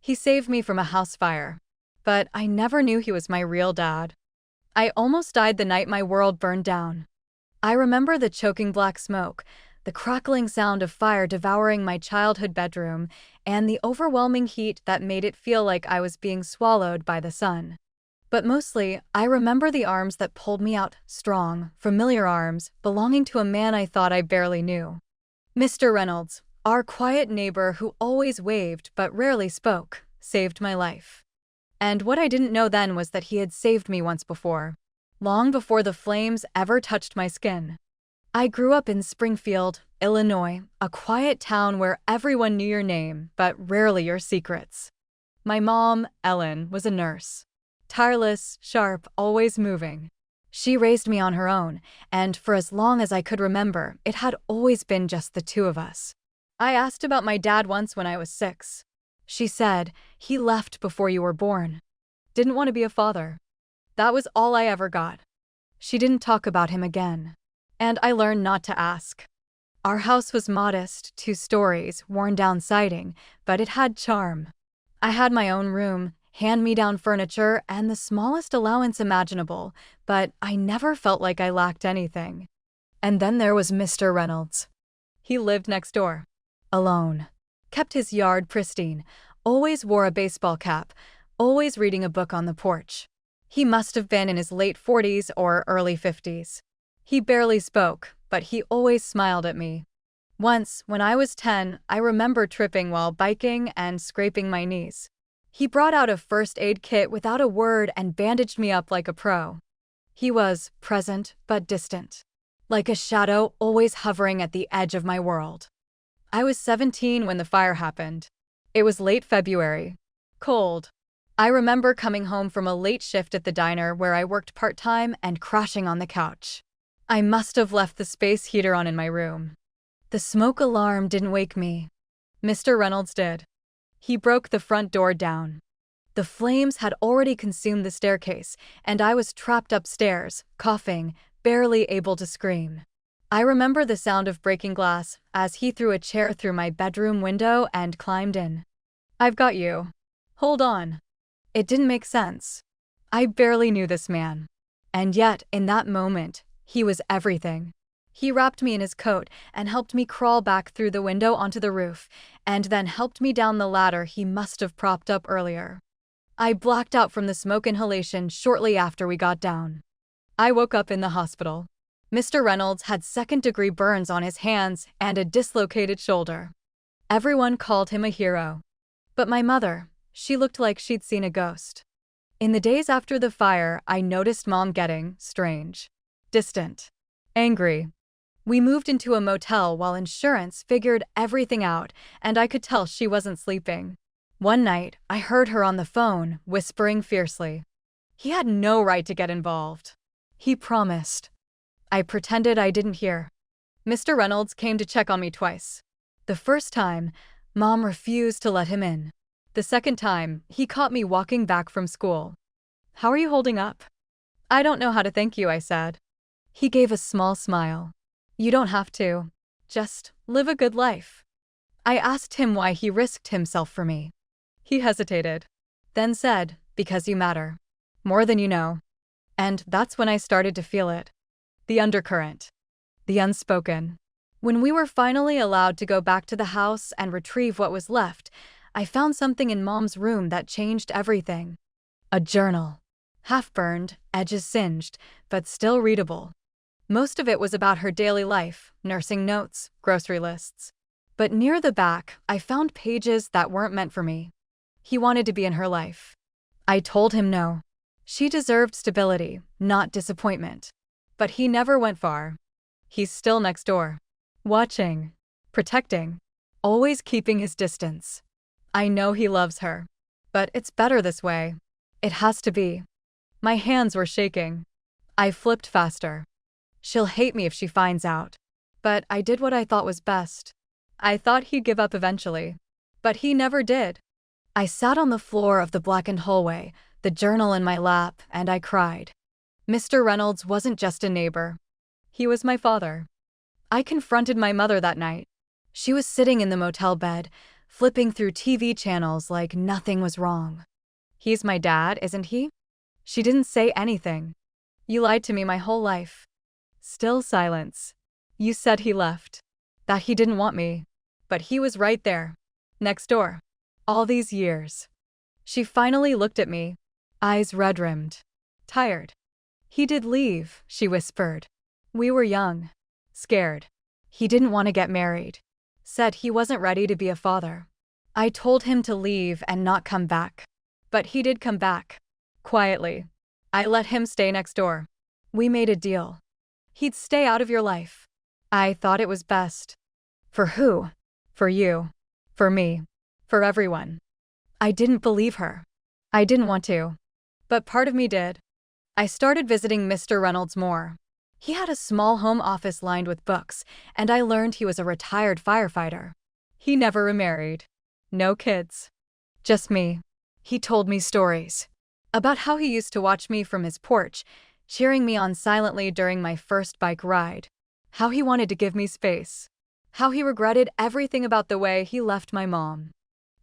He saved me from a house fire, but I never knew he was my real dad. I almost died the night my world burned down. I remember the choking black smoke, the crackling sound of fire devouring my childhood bedroom, and the overwhelming heat that made it feel like I was being swallowed by the sun. But mostly, I remember the arms that pulled me out, strong, familiar arms, belonging to a man I thought I barely knew. Mr. Reynolds, our quiet neighbor who always waved but rarely spoke, saved my life. And what I didn't know then was that he had saved me once before, long before the flames ever touched my skin. I grew up in Springfield, Illinois, a quiet town where everyone knew your name, but rarely your secrets. My mom, Ellen, was a nurse. Tireless, sharp, always moving. She raised me on her own, and for as long as I could remember, it had always been just the two of us. I asked about my dad once when I was 6. She said, "He left before you were born. Didn't want to be a father." That was all I ever got. She didn't talk about him again. And I learned not to ask. Our house was modest, 2 stories, worn-down siding, but it had charm. I had my own room, hand-me-down furniture, and the smallest allowance imaginable, but I never felt like I lacked anything. And then there was Mr. Reynolds. He lived next door. Alone. Kept his yard pristine, always wore a baseball cap, always reading a book on the porch. He must have been in his late 40s or early 50s. He barely spoke, but he always smiled at me. Once, when I was 10, I remember tripping while biking and scraping my knees. He brought out a first aid kit without a word and bandaged me up like a pro. He was present but distant, like a shadow always hovering at the edge of my world. I was 17 when the fire happened. It was late February. Cold. I remember coming home from a late shift at the diner where I worked part-time and crashing on the couch. I must have left the space heater on in my room. The smoke alarm didn't wake me. Mr. Reynolds did. He broke the front door down. The flames had already consumed the staircase, and I was trapped upstairs, coughing, barely able to scream. I remember the sound of breaking glass as he threw a chair through my bedroom window and climbed in. "I've got you. Hold on." It didn't make sense. I barely knew this man. And yet, in that moment, he was everything. He wrapped me in his coat and helped me crawl back through the window onto the roof, and then helped me down the ladder he must have propped up earlier. I blacked out from the smoke inhalation shortly after we got down. I woke up in the hospital. Mr. Reynolds had second-degree burns on his hands and a dislocated shoulder. Everyone called him a hero. But my mother, she looked like she'd seen a ghost. In the days after the fire, I noticed Mom getting strange, distant, angry. We moved into a motel while insurance figured everything out, and I could tell she wasn't sleeping. One night, I heard her on the phone, whispering fiercely. He had no right to get involved. He promised. I pretended I didn't hear. Mr. Reynolds came to check on me twice. The first time, Mom refused to let him in. The second time, he caught me walking back from school. "How are you holding up?" "I don't know how to thank you," I said. He gave a small smile. "You don't have to. Just live a good life." I asked him why he risked himself for me. He hesitated, then said, "Because you matter. More than you know." And that's when I started to feel it. The undercurrent. The unspoken. When we were finally allowed to go back to the house and retrieve what was left, I found something in Mom's room that changed everything. A journal. Half-burned, edges singed, but still readable. Most of it was about her daily life, nursing notes, grocery lists. But near the back, I found pages that weren't meant for me. He wanted to be in her life. I told him no. She deserved stability, not disappointment. But he never went far. He's still next door. Watching. Protecting. Always keeping his distance. I know he loves her. But it's better this way. It has to be. My hands were shaking. I flipped faster. She'll hate me if she finds out. But I did what I thought was best. I thought he'd give up eventually. But he never did. I sat on the floor of the blackened hallway, the journal in my lap, and I cried. Mr. Reynolds wasn't just a neighbor. He was my father. I confronted my mother that night. She was sitting in the motel bed, flipping through TV channels like nothing was wrong. "He's my dad, isn't he?" She didn't say anything. "You lied to me my whole life." Still silence. "You said he left. That he didn't want me. But he was right there. Next door. All these years." She finally looked at me, eyes red-rimmed. Tired. "He did leave," she whispered. "We were young. Scared. He didn't want to get married. Said he wasn't ready to be a father. I told him to leave and not come back. But he did come back. Quietly. I let him stay next door. We made a deal. He'd stay out of your life. I thought it was best." "For who?" "For you. For me. For everyone." I didn't believe her. I didn't want to. But part of me did. I started visiting Mr. Reynolds more. He had a small home office lined with books, and I learned he was a retired firefighter. He never remarried. No kids. Just me. He told me stories about how he used to watch me from his porch, cheering me on silently during my first bike ride. How he wanted to give me space. How he regretted everything about the way he left my mom.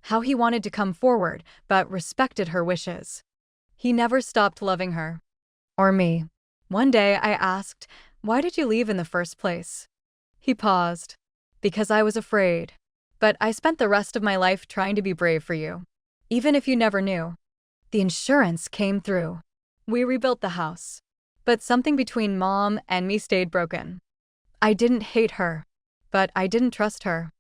How he wanted to come forward, but respected her wishes. He never stopped loving her. Or me. One day I asked, "Why did you leave in the first place?" He paused. "Because I was afraid. But I spent the rest of my life trying to be brave for you. Even if you never knew." The insurance came through. We rebuilt the house. But something between Mom and me stayed broken. I didn't hate her. But I didn't trust her.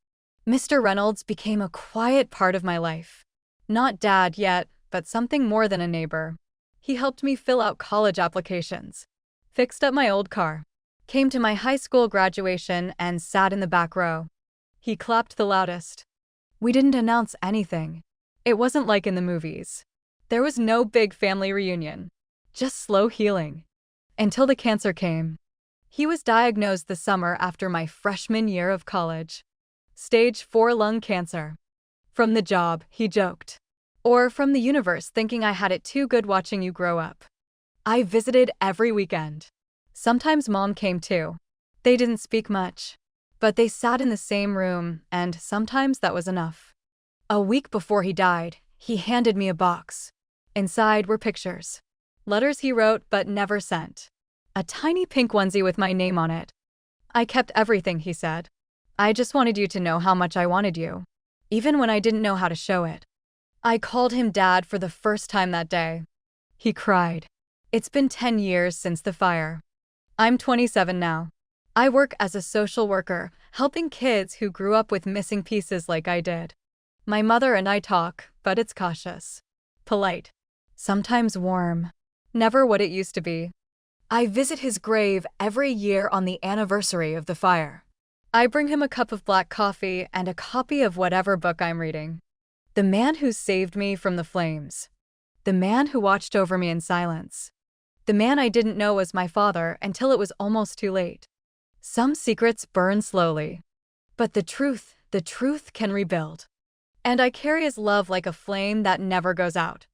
Mr. Reynolds became a quiet part of my life. Not dad yet, but something more than a neighbor. He helped me fill out college applications. Fixed up my old car. Came to my high school graduation and sat in the back row. He clapped the loudest. We didn't announce anything. It wasn't like in the movies. There was no big family reunion. Just slow healing. Until the cancer came. He was diagnosed the summer after my freshman year of college. Stage 4 lung cancer. From the job, he joked. Or from the universe thinking I had it too good watching you grow up. I visited every weekend. Sometimes Mom came too. They didn't speak much. But they sat in the same room, and sometimes that was enough. A week before he died, he handed me a box. Inside were pictures. Letters he wrote but never sent. A tiny pink onesie with my name on it. "I kept everything," he said. "I just wanted you to know how much I wanted you. Even when I didn't know how to show it." I called him Dad for the first time that day. He cried. It's been 10 years since the fire. I'm 27 now. I work as a social worker, helping kids who grew up with missing pieces like I did. My mother and I talk, but it's cautious. Polite. Sometimes warm. Never what it used to be. I visit his grave every year on the anniversary of the fire. I bring him a cup of black coffee and a copy of whatever book I'm reading. The man who saved me from the flames. The man who watched over me in silence. The man I didn't know was my father until it was almost too late. Some secrets burn slowly. But the truth can rebuild. And I carry his love like a flame that never goes out.